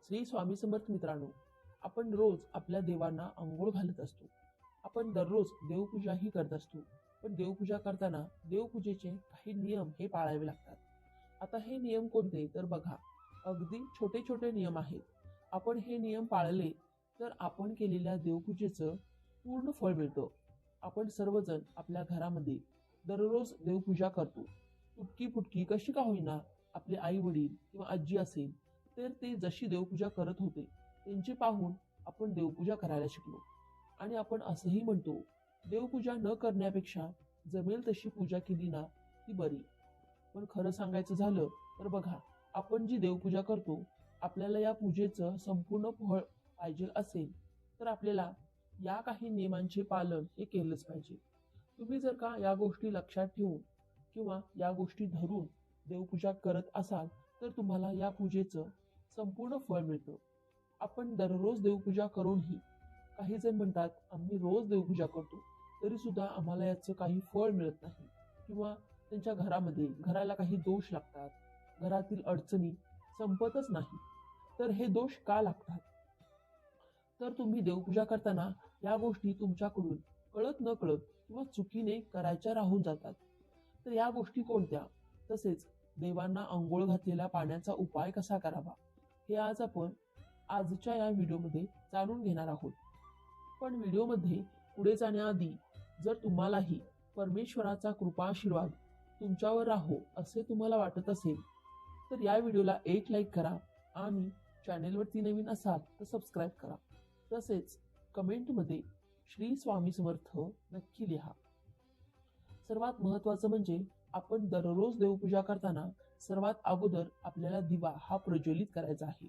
श्री स्वामी समर्थ मित्रांनो, आपण रोज आपल्या देवांना अंघोळ घालत असतो. आपण दररोज देवपूजाही करत असतो. पण देवपूजा करताना देवपूजेचे काही नियम हे पाळावे लागतात. आता हे नियम कोणते तर बघा, अगदी छोटे छोटे नियम आहेत. आपण हे नियम पाळले तर आपण केलेल्या देवपूजेचं पूर्ण फळ मिळतं. आपण सर्वजण आपल्या घरामध्ये दररोज देवपूजा करतो. तुटकी फुटकी कशी का होईना, आपले आई वडील किंवा आजी असेल तर ते जशी देवपूजा करत होते त्यांची पाहून आपण देवपूजा करायला शिकलो. आणि आपण असंही म्हणतो, देवपूजा न करण्यापेक्षा जमेल तशी पूजा केली ना ती बरी. पण खरं सांगायचं झालं तर बघा, आपण जी देवपूजा करतो, आपल्याला या पूजेचं संपूर्ण फळ पाहिजे असेल तर आपल्याला या काही नियमांचे पालन हे केलंच पाहिजे. तुम्ही जर का या गोष्टी लक्षात ठेवून किंवा या गोष्टी धरून देवपूजा करत असाल तर तुम्हाला या पूजेचं संपूर्ण फळ मिळतं. आपण दररोज देवपूजा करूनही काही जण म्हणतात, आम्ही रोज देवपूजा करतो तरी सुद्धा आम्हाला याचं काही फळ मिळत नाही, किंवा त्यांच्या घराला काही दोष लागतात, घरातील अडचणी संपतच नाही. तर हे दोष का लागतात? तर तुम्ही देवपूजा करताना या गोष्टी तुमच्याकडून कळत न कळत किंवा चुकीने करायच्या राहून जातात. तर या गोष्टी कोणत्या, तसेच देवांना अंघोळ घातलेल्या पाण्याचा उपाय कसा करावा हे आज आपण आजच्या या व्हिडिओमध्ये जाणून घेणार आहोत. पण व्हिडिओमध्ये पुढे जाण्याआधी जर तुम्हालाही परमेश्वराचा कृपा आशीर्वाद तुमच्यावर राहो असे तुम्हाला वाटत असेल तर या व्हिडिओला एक लाईक करा आणि चॅनेलवरती नवीन असाल तर सबस्क्राईब करा. तसेच कमेंटमध्ये श्री स्वामी समर्थ नक्की लिहा. सर्वात महत्त्वाचं म्हणजे आपण दररोज देवपूजा करताना सर्वात अगोदर आपल्याला दिवा हा प्रज्वलित करायचा आहे.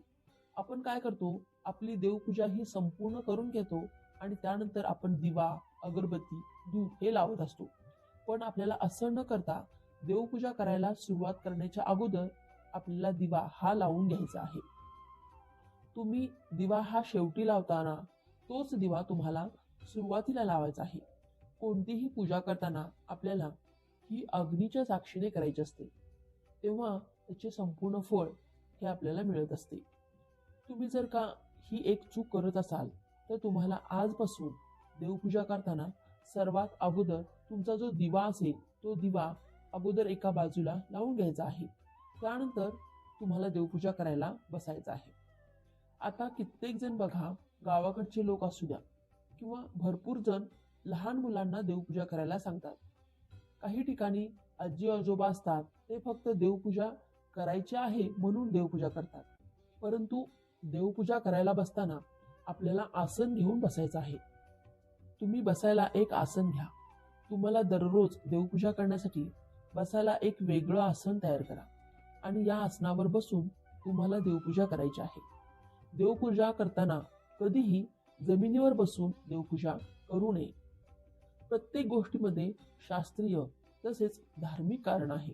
आपण काय करतो, आपली देवपूजा ही संपूर्ण करून घेतो आणि त्यानंतर आपण दिवा, अगरबत्ती, धूप हे लावत असतो. पण आपल्याला असं न करता देवपूजा करायला सुरुवात करण्याच्या अगोदर आपल्याला दिवा हा लावून घ्यायचा आहे. तुम्ही दिवा हा शेवटी लावताना तोच दिवा तुम्हाला सुरुवातीला लावायचा आहे. कोणतीही पूजा करताना आपल्याला ही अग्नीच्या साक्षीने करायची असते, तेव्हा त्याचे संपूर्ण फळ हे आपल्याला मिळत असते. तुम्ही जर का ही एक चूक करत असाल तर तुम्हाला आजपासून देवपूजा करताना सर्वात अगोदर तुमचा जो दिवा असेल तो दिवा अगोदर एका बाजूला लावून घ्यायचा आहे. त्यानंतर तुम्हाला देवपूजा करायला बसायचं आहे. आता कित्येक जण बघा, गावाकडचे लोक असू द्या किंवा भरपूर जण लहान मुलांना देवपूजा करायला सांगतात. काही ठिकाणी आजी आजोबा असतात, ते फक्त देवपूजा करायची आहे म्हणून देवपूजा करतात. परंतु देवपूजा करायला बसताना आपल्याला आसन घेऊन बसायचं आहे. तुम्ही बसायला एक आसन घ्या. तुम्हाला दररोज देवपूजा करण्यासाठी बसायला एक वेगळं आसन तयार करा आणि या आसनावर बसून तुम्हाला देवपूजा करायची आहे. देवपूजा करताना कधीही जमिनीवर बसून देवपूजा करू नये. प्रत्येक गोष्टीमध्ये शास्त्रीय तसेच धार्मिक कारण आहे,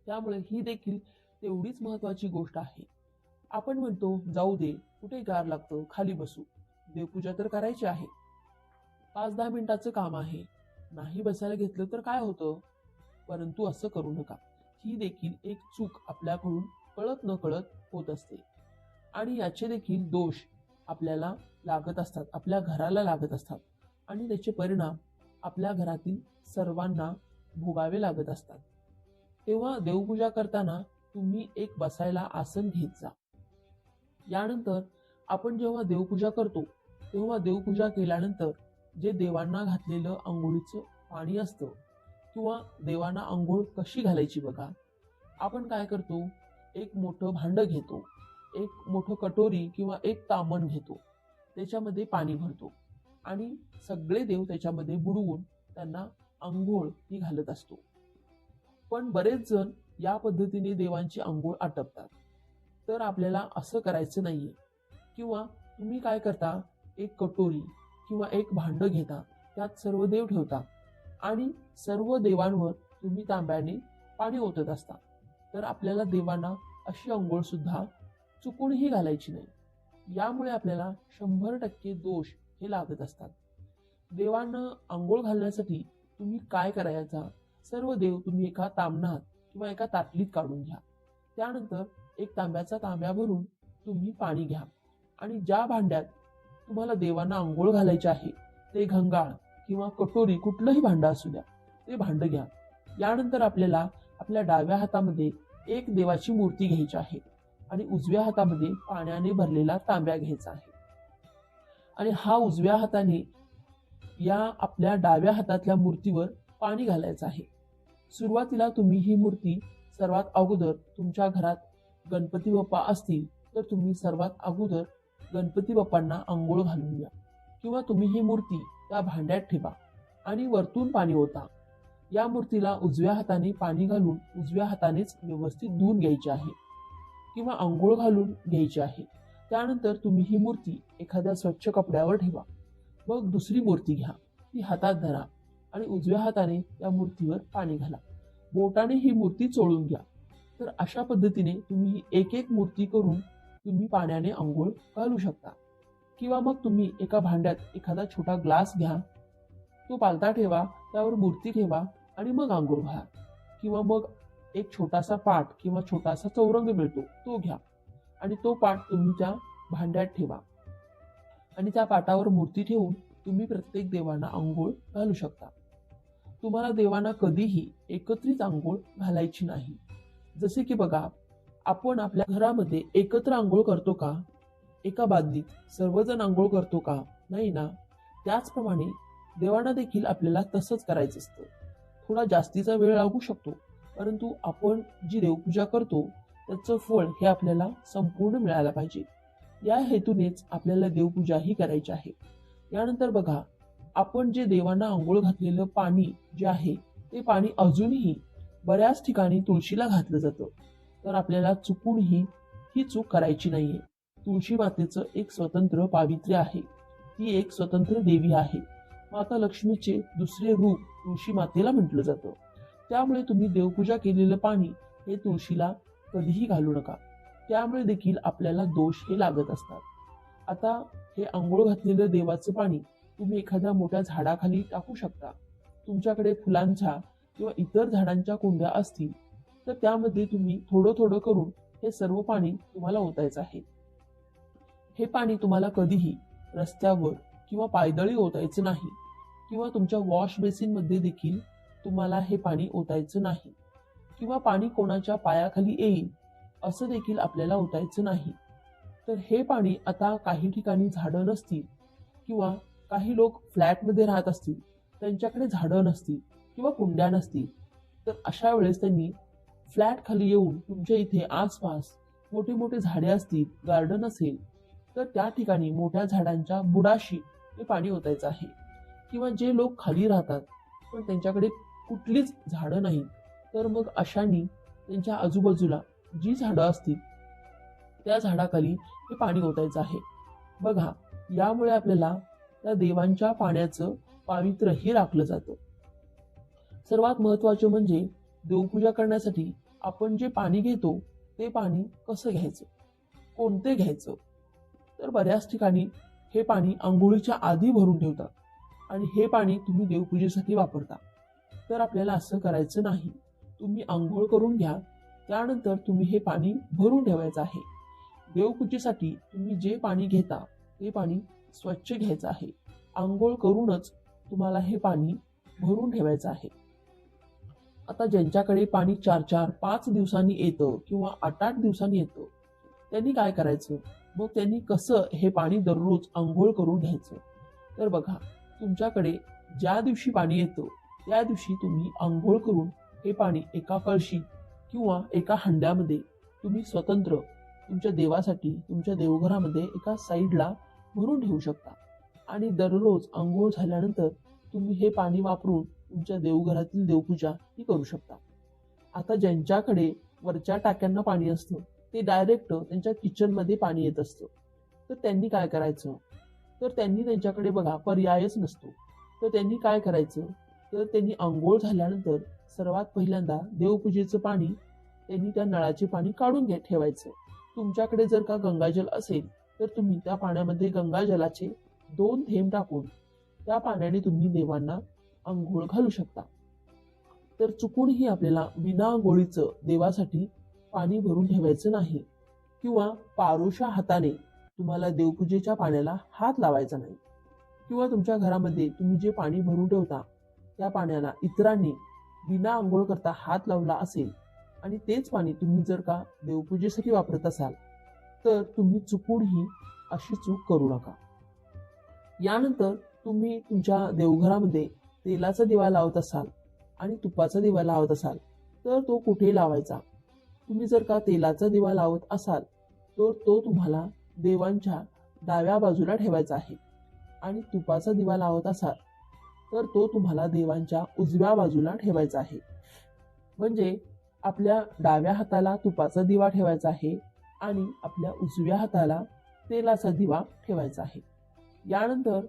त्यामुळे ही देखील तेवढीच महत्वाची गोष्ट आहे. आपण म्हणतो, जाऊ दे, कुठे गार लागतं, खाली बसू, देवपूजा तर करायची आहे, 5-10 मिनिटाचं काम आहे, नाही बसायला घेतलं तर काय होतं. परंतु असं करू नका. ही देखील एक चूक आपल्याकडून कळत न कळत होत असते आणि याचे देखील दोष आपल्याला लागत असतात, आपल्या घराला लागत असतात आणि त्याचे परिणाम आपल्या घरातील सर्वांना भोगावे लागत असतात. तेव्हा देवपूजा करताना तुम्ही एक बसायला आसन घेत जा. यानंतर आपण जेव्हा देवपूजा करतो तेव्हा देवपूजा केल्यानंतर जे देवांना घातलेलं आंघोळीचं पाणी असतं किंवा देवांना आंघोळ कशी घालायची बघा, आपण काय करतो, एक मोठं भांड घेतो, एक मोठं कटोरी किंवा एक तामण घेतो, त्याच्यामध्ये पाणी भरतो आणि सगळे देव त्याच्यामध्ये बुडवून त्यांना आंघोळ ही घालत असतो. पण बरेच जण या पद्धतीने देवांची आंघोळ आटपतात. तर आपल्याला असं करायचं नाहीये. किंवा तुम्ही काय करता, एक कटोरी किंवा एक भांड घेता, त्यात सर्व देव ठेवता आणि सर्व देवांवर तुम्ही तांब्याने पाणी ओतत असता. तर आपल्याला देवांना अशी आंघोळ सुद्धा चुकूनही घालायची नाही. यामुळे आपल्याला 100% दोष हे लागत असतात. देवांना आंघोळ घालण्यासाठी तुम्ही काय करायचा, सर्व देव तुम्ही एका ताम्हणात किंवा एका ताटलीत काढून घ्या. त्यानंतर एक तांब्याचा तांब्या भरून तुम्ही पाणी घ्या आणि ज्या भांड्यात तुम्हाला देवांना आंघोळ घालायची आहे ते घंगाळ किंवा कटोरी कुठलंही भांडं असू द्या, ते भांडं घ्या. यानंतर आपल्याला आपल्या डाव्या हातामध्ये एक देवाची मूर्ती घ्यायची आहे आणि उजव्या हातामध्ये पाण्याने भरलेला तांब्या घ्यायचा आहे आणि हा उजव्या हाताने या आपल्या डाव्या हातातल्या मूर्तीवर पाणी घालायचं आहे. सुरुवातीला तुम्ही ही मूर्ती सर्वात अगोदर तुमच्या घरात गणपती बाप्पा असतील तर तुम्ही सर्वात अगोदर गणपती बाप्पांना आंघोळ घालून घ्या किंवा तुम्ही ही मूर्ती त्या भांड्यात ठेवा आणि वरतून पाणी ओता. या मूर्तीला उजव्या हाताने पाणी घालून उजव्या हातानेच व्यवस्थित धुवून घ्यायची आहे किंवा आंघोळ घालून घ्यायची आहे. त्यानंतर तुम्ही ही मूर्ती एखाद्या स्वच्छ कपड्यावर ठेवा. मग दुसरी मूर्ती घ्या, ती हातात धरा आणि उजव्या हाताने त्या मूर्तीवर पाणी घाला. बोटाने ही मूर्ती चोळून घ्या. तर अशा पद्धतीने तुम्ही एक एक मूर्ती करून तुम्ही पाण्याने आंघोळ घालू शकता. किंवा मग तुम्ही एका भांड्यात एखादा छोटा ग्लास घ्या, तो पालथा ठेवा, त्यावर मूर्ती ठेवा आणि मग आंघोळ घाला. किंवा मग एक छोटासा पाट किंवा छोटासा चौरंग मिळतो तो घ्या आणि तो पाट तुम्ही त्या भांड्यात ठेवा आणि त्या पाटावर मूर्ती ठेवून तुम्ही प्रत्येक देवांना आंघोळ घालू शकता. तुम्हाला देवांना कधीही एकत्रित आंघोळ घालायची नाही. जसे की बघा, आपण आपल्या घरामध्ये एकत्र आंघोळ करतो का? एका बादलीत सर्वजण आंघोळ करतो का? नाही ना. त्याचप्रमाणे देवांना देखील आपल्याला तसंच करायचं असतं. थोडा जास्तीचा वेळ लागू शकतो, परंतु आपण जी देवपूजा करतो त्याचं फळ हे आपल्याला संपूर्ण मिळायला पाहिजे. या हेतूनेच आपल्याला देवपूजा ही करायची आहे. यानंतर बघा, आपण जे देवांना आंघोळ घातलेलं पाणी जे आहे ते पाणी अजूनही बऱ्याच ठिकाणी तुळशीला घातलं जातं. तर आपल्याला चुकूनही ही चूक करायची नाहीये. तुळशी मातेचं एक स्वतंत्र पावित्र्य आहे. ती एक स्वतंत्र देवी आहे. माता लक्ष्मीचे दुसरे रूप तुळशी मातेला म्हटलं जातं. त्यामुळे तुम्ही देवपूजा केलेलं पाणी हे तुळशीला कधीही घालू नका. त्यामुळे देखील आपल्याला दोष हे लागत असतात. आता हे आंघोळ घातलेलं देवाचं पाणी तुम्ही एखाद्या मोठ्या झाडाखाली टाकू शकता. तुमच्याकडे फुलांच्या किंवा इतर झाडांच्या कुंड्या असतील तर त्यामध्ये तुम्ही थोडं थोडं करून हे सर्व पाणी तुम्हाला ओतायचं आहे. हे पाणी तुम्हाला कधीही रस्त्यावर किंवा पायदळी ओतायचं नाही किंवा तुमच्या वॉश बेसिन मध्ये देखील तुम्हाला हे पाणी ओतायचं नाही किंवा पाणी कोणाच्या पायाखाली येईल असं देखील आपल्याला ओतायचं नाही. तर हे पाणी आता काही ठिकाणी झाडं नसतील किंवा काही लोक फ्लॅटमध्ये राहत असतील, त्यांच्याकडे झाडं नसतील किंवा कुंड्या नसतील, तर अशा वेळेस त्यांनी फ्लॅट खाली येऊन तुमच्या इथे आसपास मोठे मोठे झाडे असतील, गार्डन असेल तर त्या ठिकाणी मोठ्या झाडांच्या बुडाशी हे पाणी ओतायचं आहे. किंवा जे लोक खाली राहतात पण त्यांच्याकडे कुठलीच झाडं नाहीत, तर मग अशांनी त्यांच्या आजूबाजूला जी झाडं असतील त्या झाडाखाली हे पाणी ओतायचं आहे. बघा, यामुळे आपल्याला त्या देवांच्या पाण्याचं पावित्र्य हे राखलं जातं. सर्वात महत्वाचे म्हणजे देवपूजा करण्यासाठी आपण जे पाणी घेतो ते पाणी कसं घ्यायचं, कोणते घ्यायचं. तर बऱ्याच ठिकाणी हे पाणी आंघोळीच्या आधी भरून ठेवतात आणि हे पाणी तुम्ही देवपूजेसाठी वापरता. तर आपल्याला असं करायचं नाही. तुम्ही आंघोळ करून घ्या, त्यानंतर तुम्ही हे पाणी भरून ठेवायचं आहे. देवपूजेसाठी तुम्ही जे पाणी घेता ते पाणी स्वच्छ घ्यायचं आहे. आंघोळ करूनच तुम्हाला हे पाणी भरून ठेवायचं आहे. आता ज्यांच्याकडे पाणी 4-4-5 दिवसांनी येतं किंवा 8-8 दिवसांनी येतं, त्यांनी काय करायचं? मग त्यांनी कसं हे पाणी दररोज आंघोळ करून घ्यायचं? तर बघा, तुमच्याकडे ज्या दिवशी पाणी येतं त्या दिवशी तुम्ही आंघोळ करून हे पाणी एका कळशीत किंवा एका हंड्यामध्ये तुम्ही स्वतंत्र तुमच्या देवासाठी तुमच्या देवघरामध्ये एका साईडला भरून ठेवू शकता आणि दररोज आंघोळ झाल्यानंतर तुम्ही हे पाणी वापरून तुमच्या देवघरातील देवपूजा ही करू शकता. आता ज्यांच्याकडे वरच्या टाक्यांना पाणी असतं ते डायरेक्ट त्यांच्या किचनमध्ये पाणी येत असतं, तर त्यांनी काय करायचं? तर त्यांनी त्यांच्याकडे बघा पर्यायच नसतो. तर त्यांनी काय करायचं? तर त्यांनी आंघोळ झाल्यानंतर सर्वात पहिल्यांदा देवपूजेचं पाणी त्यांनी त्या नळाचे पाणी काढून ठेवायचं. तुमच्याकडे जर का गंगाजल असेल तर तुम्ही त्या पाण्यामध्ये गंगाजलाचे 2 थेंब टाकून त्या पाण्याने तुम्ही देवांना आंघोळ घालू शकता. तर चुकूनही आपल्याला विना आंघोळीचं देवासाठी पाणी भरून ठेवायचं नाही. किंवा पारोशा हाताने तुम्हाला देवपूजेच्या पाण्याला हात लावायचा नाही. किंवा तुमच्या घरामध्ये तुम्ही जे पाणी भरून ठेवता त्या पाण्याला इतरांनी बिना आंघोळ करता हात लावला असेल आणि तेच पाणी तुम्ही जर का देवपूजेसाठी वापरत असाल तर तुम्ही चुकूनही अशी चूक करू नका. यानंतर तुम्ही तुमच्या देवघरामध्ये तेलाचा दिवा लावत असाल आणि तुपाचा दिवा लावत असाल तर तो कुठे लावायचा. तुम्ही जर का तेलाचा दिवा लावत असाल तर तो तुम्हाला देवांच्या डाव्या बाजूला ठेवायचा आहे आणि तुपाचा दिवा लावत असाल तर तो तुम्हाला देवांच्या उजव्या बाजूला ठेवायचा आहे. म्हणजे आपल्या डाव्या हाताला तुपाचा दिवा ठेवायचा आहे आणि आपल्या उजव्या हाताला तेलाचा दिवा ठेवायचा आहे. यानंतर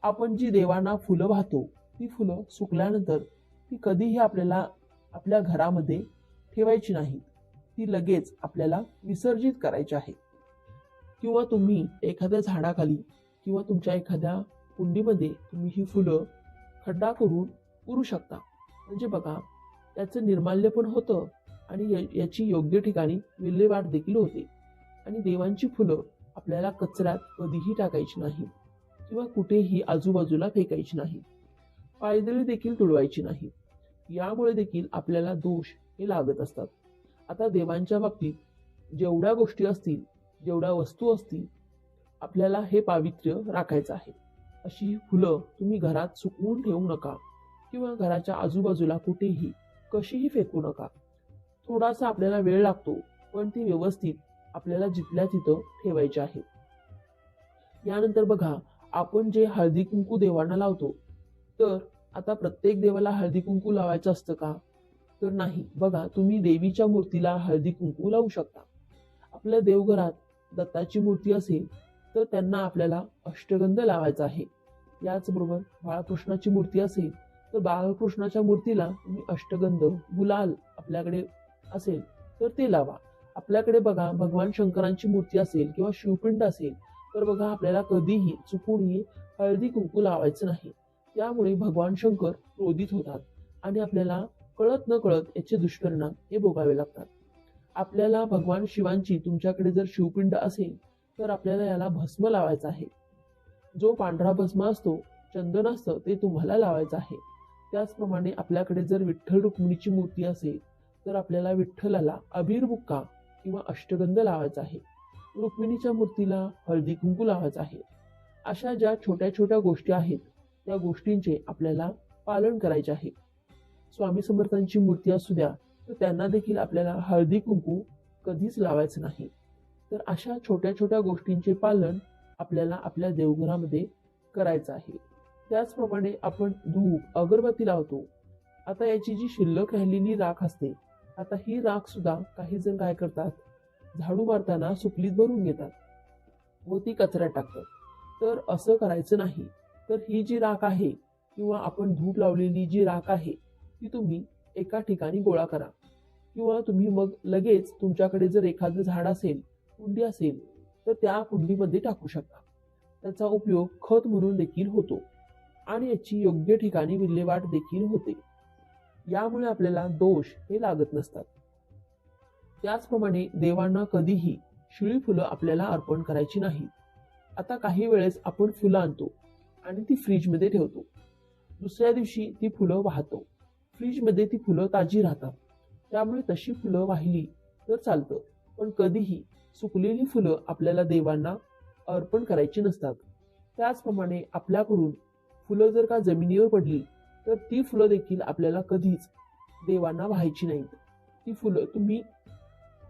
आपण जी देवांना फुलं वाहतो ती फुलं सुकल्यानंतर ती कधीही आपल्याला आपल्या घरामध्ये ठेवायची नाहीत. ती लगेच आपल्याला विसर्जित करायची आहे. किंवा तुम्ही एखाद्या झाडाखाली किंवा तुमच्या एखाद्या कुंडीमध्ये तुम्ही ही फुलं खड्डा करून पुरू शकता. म्हणजे बघा त्याचं निर्माल्य पण होतं आणि याची योग्य ठिकाणी विल्हेवाट देखील होते. आणि देवांची फुलं आपल्याला कचऱ्यात कधीही टाकायची नाही किंवा कुठेही आजूबाजूला फेकायची नाही. पायदळी देखील तुडवायची नाही. यामुळे देखील आपल्याला दोष हे लागत असतात. आता देवांच्या बाबतीत जेवढ्या गोष्टी असतील जेवढ्या वस्तू असतील आपल्याला हे पावित्र्य राखायचं आहे. अशी फुलं तुम्ही घरात सुकवून ठेवू नका किंवा घराच्या आजूबाजूला कुठेही कशीही फेकू नका. थोडासा आपल्याला वेळ लागतो पण ती व्यवस्थित आपल्याला जिथल्या तिथं ठेवायची आहे. यानंतर बघा आपण जे हळदी कुंकू देवांना लावतो तर आता प्रत्येक देवाला हळदी कुंकू लावायचं असतं का तर नाही. बघा तुम्ही देवीच्या मूर्तीला हळदी कुंकू लावू शकता. आपल्या देवघरात दत्ताची मूर्ती असेल तर त्यांना आपल्याला अष्टगंध लावायचा आहे. याचबरोबर बाळकृष्णाची मूर्ती असेल तर बाळकृष्णाच्या मूर्तीला तुम्ही अष्टगंध गुलाल आपल्याकडे असेल तर ते लावा. आपल्याकडे बघा भगवान शंकरांची मूर्ती असेल किंवा शिवपिंड असेल तर बघा आपल्याला कधीही चुकूनही हळदी कुंकू लावायचं नाही. त्यामुळे भगवान शंकर क्रोधित होतात आणि आपल्याला कळत न कळत याचे दुष्परिणाम हे भोगावे लागतात. आपल्याला भगवान शिवांची तुमच्याकडे जर शिवपिंड असेल तर आपल्याला याला भस्म लावायचा आहे. जो पांढरा भस्म असतो चंदन असतं ते तुम्हाला लावायचं आहे. त्याचप्रमाणे आपल्याकडे जर विठ्ठल रुक्मिणीची मूर्ती असेल तर आपल्याला विठ्ठलाला अबीर बुक्का किंवा अष्टगंध लावायचा आहे. रुक्मिणीच्या मूर्तीला हळदी कुंकू लावायचं आहे. अशा ज्या छोट्या छोट्या गोष्टी आहेत त्या गोष्टींचे आपल्याला पालन करायचे आहे. स्वामी समर्थांची मूर्ती असू द्या तर त्यांना देखील आपल्याला हळदी कुंकू कधीच लावायचं नाही. तर अशा छोट्या छोट्या गोष्टींचे पालन आपल्याला आपल्या देवघरामध्ये करायचं आहे. त्याचप्रमाणे आपण धूप अगरबत्ती लावतो. आता याची जी शिल्लक राहिलेली राख असते आता ही राख सुद्धा काही जण काय करतात झाडू मारताना सुपलीत भरून घेतात व ती कचऱ्यात टाकतात. तर असं करायचं नाही. तर ही जी राख आहे किंवा आपण धूप लावलेली जी राख आहे ती तुम्ही एका ठिकाणी गोळा करा किंवा तुम्ही मग लगेच तुमच्याकडे जर एखादं झाड असेल कुंडी असेल तर त्या कुंडीमध्ये टाकू शकता. त्याचा उपयोग खत म्हणून देखील होतो आणि याची योग्य ठिकाणी विल्हेवाट देखील होते. यामुळे आपल्याला दोष हे लागत नसतात. त्याचप्रमाणे देवांना कधीही शिळी फुलं आपल्याला अर्पण करायची नाही. आता काही वेळेस आपण फुलं आणतो आणि ती फ्रीजमध्ये ठेवतो. दुसऱ्या दिवशी ती फुलं वाहतो. फ्रीजमध्ये ती फुलं ताजी राहतात. त्यामुळे तशी फुलं वाहिली तर चालतं पण कधीही सुकलेली फुलं आपल्याला देवांना अर्पण करायची नसतात. त्याचप्रमाणे आपल्याकडून फुलं जर का जमिनीवर पडली तर ती फुलं देखील आपल्याला कधीच देवांना वाहायची नाहीत. ती फुलं तुम्ही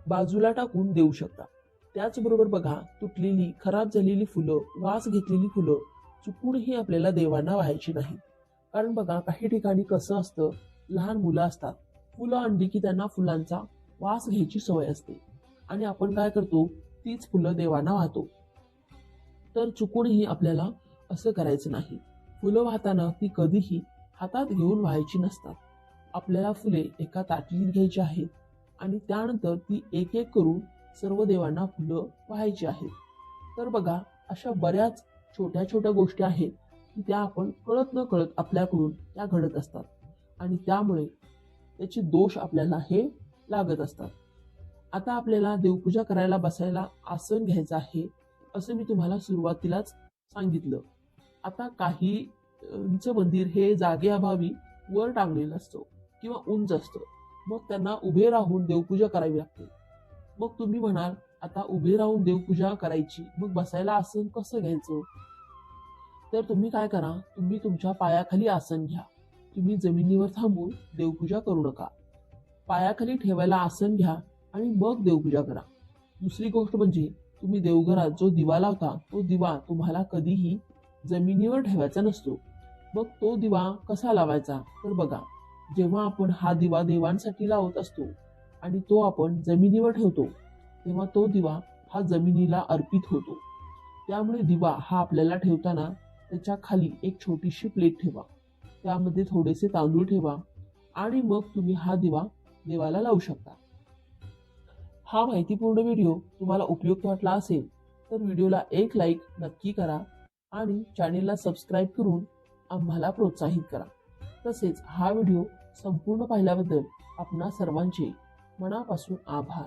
बाजूला टाकून देऊ शकता. त्याचबरोबर बघा तुटलेली खराब झालेली फुलं वास घेतलेली फुलं चुकूनही आपल्याला देवांना वाहायची नाही. कारण बघा काही ठिकाणी कसं असतं लहान मुलं असतात फुलं आणली की त्यांना फुलांचा वास घ्यायची सवय असते आणि आपण काय करतो तीच फुलं देवांना वाहतो. तर चुकूनही आपल्याला असं करायचं नाही. फुलं वाहताना ती कधीही हातात घेऊन व्हायची नसतात. आपल्याला फुले एका ताटलीत घ्यायची आहेत आणि त्यानंतर ती एक एक करून सर्व देवांना फुलं वाहायची आहेत. तर बघा अशा बऱ्याच छोट्या छोट्या गोष्टी आहेत की त्या आपण कळत न कळत आपल्याकडून त्या घडत असतात आणि त्यामुळे त्याचे दोष आपल्याला हे लागत असतात. आता आपल्याला देवपूजा करायला बसायला आसन घ्यायचं आहे, असं मी तुम्हाला सुरुवातीलाच सांगितलं. आता काही मंदिर हे जागेअभावी वर टांगलेलं असतं किंवा उंच असतं, मग त्यांना उभे राहून देवपूजा करावी लागते. मग तुम्ही म्हणाल, आता उभे राहून देवपूजा करायची, मग बसायला आसन कसं घ्यायचं? तर तुम्ही काय करा, तुम्ही तुमच्या पायाखाली आसन घ्या. तुम्ही जमिनीवर थांबून देवपूजा करू नका. पायाखाली ठेवायला आसन घ्या आणि मग देवपूजा करा. दुसरी गोष्ट म्हणजे तुम्ही देवघरात जो दिवा लावता, तो दिवा तुम्हाला कधीही जमिनीवर ठेवायचा नसतो. मग तो दिवा कसा लावायचा? तर बघा, जेव्हा आपण हा दिवा देवांसाठी लावत असतो आणि तो आपण जमिनीवर ठेवतो, तेव्हा तो दिवा हा जमिनीला अर्पित होतो. त्यामुळे दिवा हा आपल्याला ठेवताना त्याच्या खाली एक छोटीशी प्लेट ठेवा, त्यामध्ये थोडेसे तांदूळ ठेवा आणि मग तुम्ही हा दिवा देवाला लावू शकता. हा माहितीपूर्ण व्हिडिओ तुम्हाला उपयुक्त वाटला असेल तर व्हिडिओला एक लाईक नक्की करा आणि चॅनेलला सबस्क्राईब करून आम्हाला प्रोत्साहित करा. तसेच हा व्हिडिओ संपूर्ण पाहिल्याबद्दल आपणा सर्वांचे मनापासून आभार.